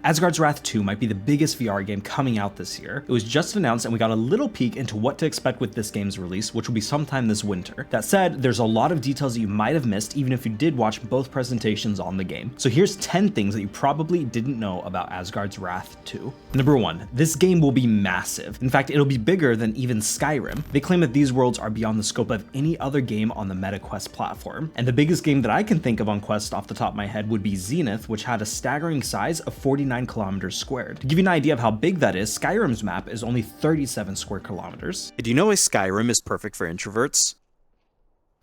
Asgard's Wrath 2 might be the biggest VR game coming out this year. It was just announced and we got a little peek into what to expect with this game's release, which will be sometime this winter. That said, there's a lot of details that you might have missed even if you did watch both presentations on the game. So here's 10 things that you probably didn't know about Asgard's Wrath 2. Number 1, this game will be massive. In fact, it'll be bigger than even Skyrim. They claim that these worlds are beyond the scope of any other game on the MetaQuest platform. And the biggest game that I can think of on Quest off the top of my head would be Zenith, which had a staggering size of 49 kilometers squared. To give you an idea of how big that is, Skyrim's map is only 37 square kilometers. Do you know why Skyrim is perfect for introverts?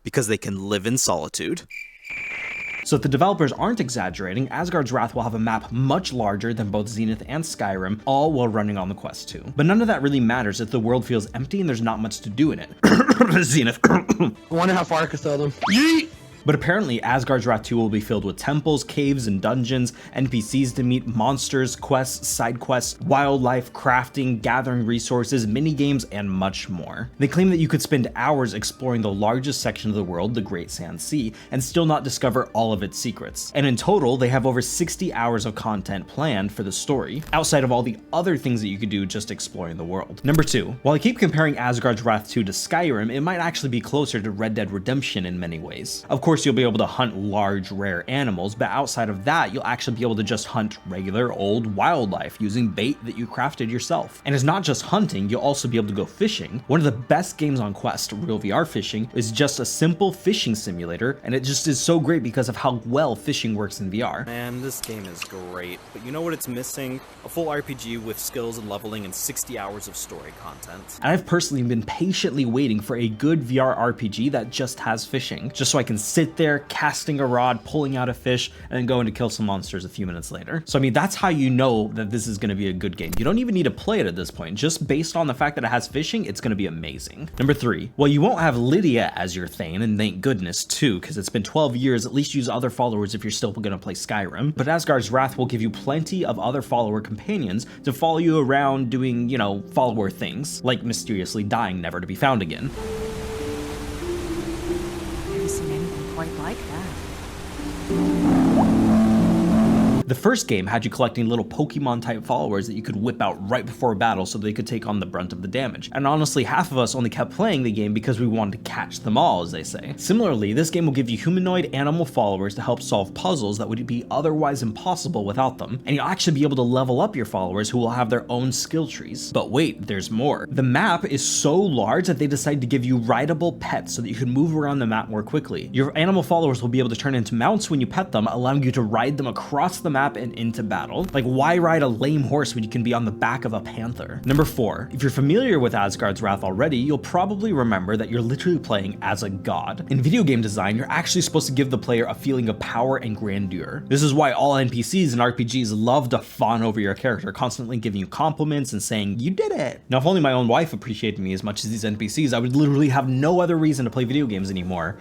Because they can live in solitude. So if the developers aren't exaggerating, Asgard's Wrath will have a map much larger than both Zenith and Skyrim, all while running on the Quest 2. But none of that really matters if the world feels empty and there's not much to do in it. Zenith. I wonder how far I could throw them. Yeet! But apparently, Asgard's Wrath 2 will be filled with temples, caves, and dungeons, NPCs to meet, monsters, quests, side quests, wildlife, crafting, gathering resources, minigames, and much more. They claim that you could spend hours exploring the largest section of the world, the Great Sand Sea, and still not discover all of its secrets. And in total, they have over 60 hours of content planned for the story, outside of all the other things that you could do just exploring the world. Number 2, while I keep comparing Asgard's Wrath 2 to Skyrim, it might actually be closer to Red Dead Redemption in many ways. Of course, you'll be able to hunt large, rare animals, but outside of that, you'll actually be able to just hunt regular, old wildlife using bait that you crafted yourself. And it's not just hunting, you'll also be able to go fishing. One of the best games on Quest, Real VR Fishing, is just a simple fishing simulator, and it just is so great because of how well fishing works in VR. Man, this game is great, but you know what it's missing? A full RPG with skills and leveling and 60 hours of story content. And I've personally been patiently waiting for a good VR RPG that just has fishing, just so I can sit there casting a rod, pulling out a fish, and then going to kill some monsters a few minutes later. So I mean, that's how you know that this is going to be a good game. You don't even need to play it at this point. Just based on the fact that it has fishing, it's going to be amazing. Number 3, well, you won't have Lydia as your Thane, and thank goodness too, because it's been 12 years, at least use other followers if you're still going to play Skyrim. But Asgard's Wrath will give you plenty of other follower companions to follow you around doing, you know, follower things, like mysteriously dying never to be found again. Never seen anything quite like that. The first game had you collecting little Pokemon type followers that you could whip out right before a battle so they could take on the brunt of the damage. And honestly, half of us only kept playing the game because we wanted to catch them all, as they say. Similarly, this game will give you humanoid animal followers to help solve puzzles that would be otherwise impossible without them. And you'll actually be able to level up your followers who will have their own skill trees. But wait, there's more. The map is so large that they decided to give you rideable pets so that you can move around the map more quickly. Your animal followers will be able to turn into mounts when you pet them, allowing you to ride them across the map and into battle. Like, why ride a lame horse when you can be on the back of a panther? Number 4, if you're familiar with Asgard's Wrath already, you'll probably remember that you're literally playing as a god. In video game design, you're actually supposed to give the player a feeling of power and grandeur. This is why all NPCs and RPGs love to fawn over your character, constantly giving you compliments and saying, "You did it." Now, if only my own wife appreciated me as much as these NPCs, I would literally have no other reason to play video games anymore.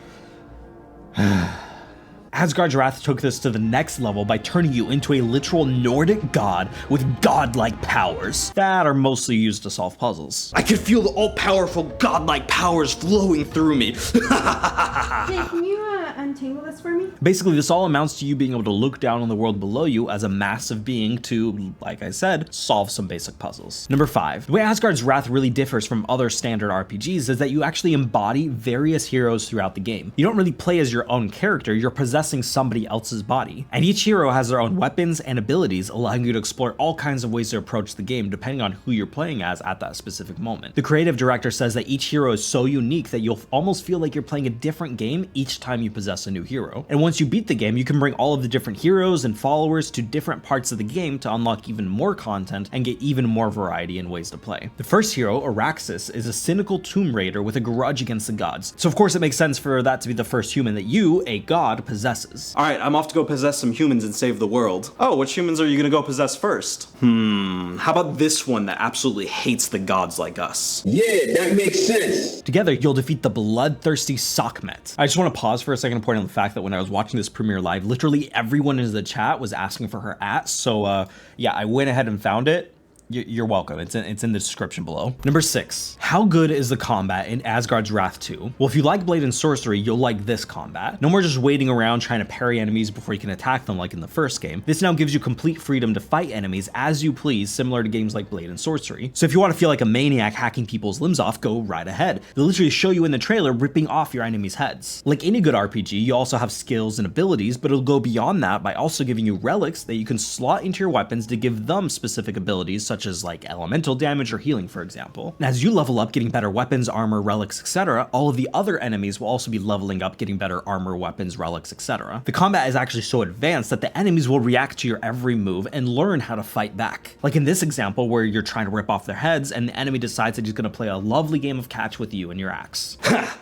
Asgard's Wrath took this to the next level by turning you into a literal Nordic god with godlike powers that are mostly used to solve puzzles. I could feel the all-powerful godlike powers flowing through me. Hey, can you untangle this for me? Basically, this all amounts to you being able to look down on the world below you as a massive being to, like I said, solve some basic puzzles. Number 5, the way Asgard's Wrath really differs from other standard RPGs is that you actually embody various heroes throughout the game. You don't really play as your own character, you're possessing somebody else's body. And each hero has their own weapons and abilities, allowing you to explore all kinds of ways to approach the game depending on who you're playing as at that specific moment. The creative director says that each hero is so unique that you'll almost feel like you're playing a different game each time you possess a new hero. And once you beat the game, you can bring all of the different heroes and followers to different parts of the game to unlock even more content and get even more variety in ways to play. The first hero, Araxis, is a cynical tomb raider with a grudge against the gods. So of course it makes sense for that to be the first human that you, a god, possesses. Alright, I'm off to go possess some humans and save the world. Oh, which humans are you gonna go possess first? How about this one that absolutely hates the gods like us? Yeah, that makes sense. Together, you'll defeat the bloodthirsty Sekhmet. I just want to pause for a second to point out the fact that when I was watching this premiere live, literally everyone in the chat was asking for her @ so yeah, I went ahead and found it. You're welcome. It's in the description below. Number 6. How good is the combat in Asgard's Wrath 2? Well, if you like Blade and Sorcery, you'll like this combat. No more just waiting around trying to parry enemies before you can attack them like in the first game. This now gives you complete freedom to fight enemies as you please, similar to games like Blade and Sorcery. So if you want to feel like a maniac hacking people's limbs off, go right ahead. They'll literally show you in the trailer ripping off your enemies' heads. Like any good RPG, you also have skills and abilities, but it'll go beyond that by also giving you relics that you can slot into your weapons to give them specific abilities, such as like elemental damage or healing, for example. And as you level up, getting better weapons, armor, relics, etc., all of the other enemies will also be leveling up, getting better armor, weapons, relics, etc. The combat is actually so advanced that the enemies will react to your every move and learn how to fight back. Like in this example where you're trying to rip off their heads and the enemy decides that he's going to play a lovely game of catch with you and your axe.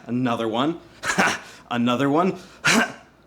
Another one. Another one.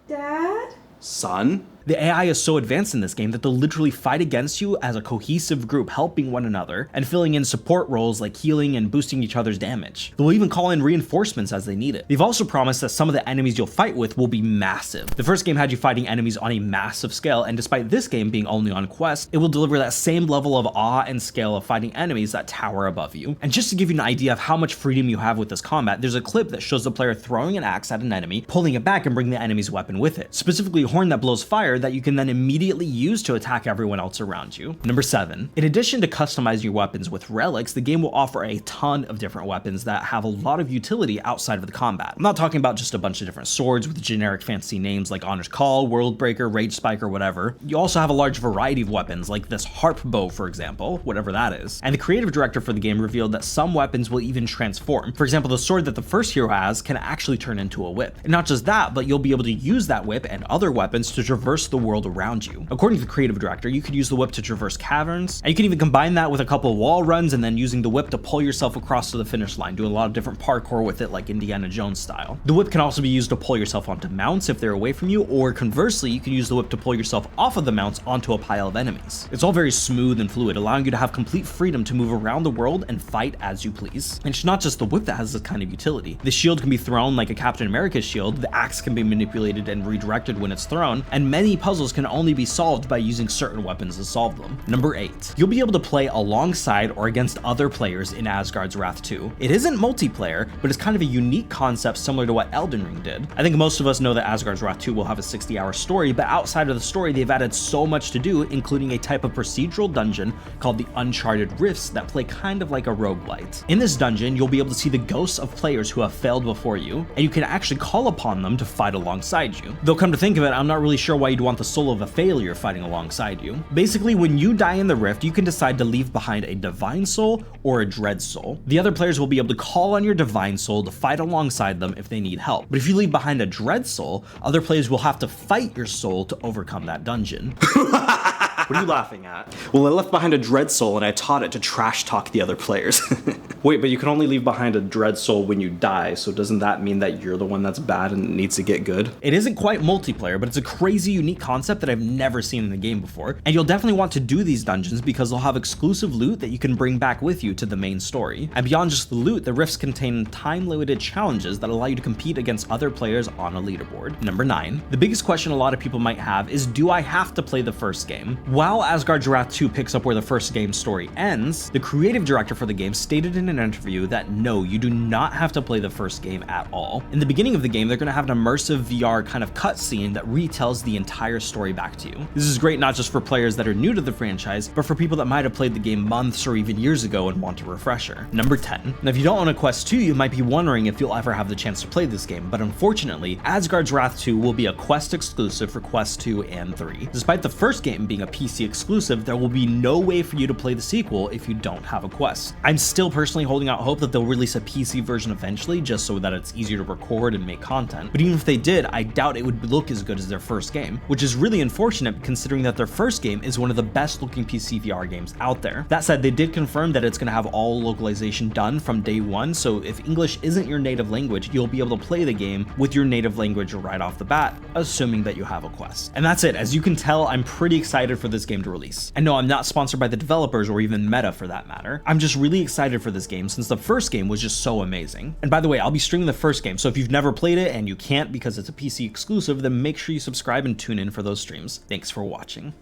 Dad? Son? The AI is so advanced in this game that they'll literally fight against you as a cohesive group, helping one another and filling in support roles like healing and boosting each other's damage. They'll even call in reinforcements as they need it. They've also promised that some of the enemies you'll fight with will be massive. The first game had you fighting enemies on a massive scale, and despite this game being only on quest, it will deliver that same level of awe and scale of fighting enemies that tower above you. And just to give you an idea of how much freedom you have with this combat, there's a clip that shows the player throwing an axe at an enemy, pulling it back and bringing the enemy's weapon with it. Specifically a horn that blows fire that you can then immediately use to attack everyone else around you. Number 7. In addition to customizing your weapons with relics, the game will offer a ton of different weapons that have a lot of utility outside of the combat. I'm not talking about just a bunch of different swords with generic fancy names like Honor's Call, Worldbreaker, Rage Spike, or whatever. You also have a large variety of weapons like this harp bow, for example, whatever that is. And the creative director for the game revealed that some weapons will even transform. For example, the sword that the first hero has can actually turn into a whip. And not just that, but you'll be able to use that whip and other weapons to traverse the world around you. According to the creative director, you could use the whip to traverse caverns, and you can even combine that with a couple of wall runs and then using the whip to pull yourself across to the finish line, doing a lot of different parkour with it like Indiana Jones style. The whip can also be used to pull yourself onto mounts if they're away from you, or conversely, you can use the whip to pull yourself off of the mounts onto a pile of enemies. It's all very smooth and fluid, allowing you to have complete freedom to move around the world and fight as you please. And it's not just the whip that has this kind of utility. The shield can be thrown like a Captain America shield, the axe can be manipulated and redirected when it's thrown, and many puzzles can only be solved by using certain weapons to solve them. Number 8. You'll be able to play alongside or against other players in Asgard's Wrath 2. It isn't multiplayer, but it's kind of a unique concept similar to what Elden Ring did. I think most of us know that Asgard's Wrath 2 will have a 60-hour story, but outside of the story, they've added so much to do, including a type of procedural dungeon called the Uncharted Rifts that play kind of like a roguelite. In this dungeon, you'll be able to see the ghosts of players who have failed before you, and you can actually call upon them to fight alongside you. Though come to think of it, I'm not really sure why you'd want the soul of a failure fighting alongside you. Basically, when you die in the rift, you can decide to leave behind a divine soul or a dread soul. The other players will be able to call on your divine soul to fight alongside them if they need help. But if you leave behind a dread soul, other players will have to fight your soul to overcome that dungeon. What are you laughing at? Well, I left behind a dread soul and I taught it to trash talk the other players. Wait, but you can only leave behind a dread soul when you die, so doesn't that mean that you're the one that's bad and needs to get good? It isn't quite multiplayer, but it's a crazy unique concept that I've never seen in a game before, and you'll definitely want to do these dungeons because they'll have exclusive loot that you can bring back with you to the main story. And beyond just the loot, the rifts contain time-limited challenges that allow you to compete against other players on a leaderboard. Number 9. The biggest question a lot of people might have is, do I have to play the first game? While Asgard's Wrath 2 picks up where the first game's story ends, the creative director for the game stated in an interview that no, you do not have to play the first game at all. In the beginning of the game, they're going to have an immersive VR kind of cutscene that retells the entire story back to you. This is great not just for players that are new to the franchise, but for people that might have played the game months or even years ago and want a refresher. Number 10. Now, if you don't own a Quest 2, you might be wondering if you'll ever have the chance to play this game, but unfortunately, Asgard's Wrath 2 will be a Quest exclusive for Quest 2 and 3. Despite the first game being a PC exclusive, there will be no way for you to play the sequel if you don't have a Quest. I'm still personally holding out hope that they'll release a PC version eventually, just so that it's easier to record and make content. But even if they did, I doubt it would look as good as their first game, which is really unfortunate considering that their first game is one of the best looking PC VR games out there. That said, they did confirm that it's going to have all localization done from day one, so if English isn't your native language, you'll be able to play the game with your native language right off the bat, assuming that you have a Quest. And that's it. As you can tell, I'm pretty excited for this game to release. And no, I'm not sponsored by the developers or even Meta for that matter. I'm just really excited for this game since the first game was just so amazing. And by the way, I'll be streaming the first game, so if you've never played it and you can't because it's a PC exclusive, then make sure you subscribe and tune in for those streams. Thanks for watching.